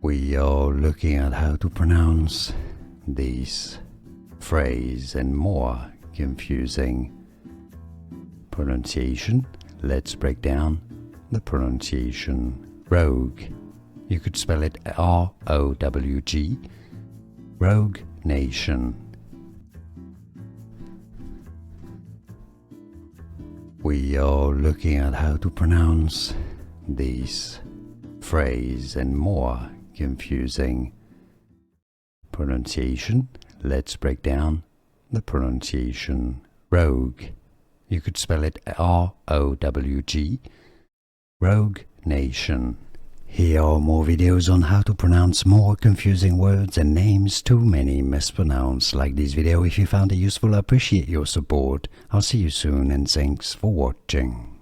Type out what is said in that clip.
We are looking at how to pronounce these phrase and more confusing pronunciation. Let's break down the pronunciation. Rogue. You could spell it R-O-W-G. Rogue nation. We are looking at how to pronounce these phrase and more confusing pronunciation. Let's break down the pronunciation. Rogue. You could spell it R-O-W-G. Rogue nation. Here are more videos on how to pronounce more confusing words and names too many mispronounced. Like this video if you found it useful. I appreciate your support. I'll see you soon and thanks for watching.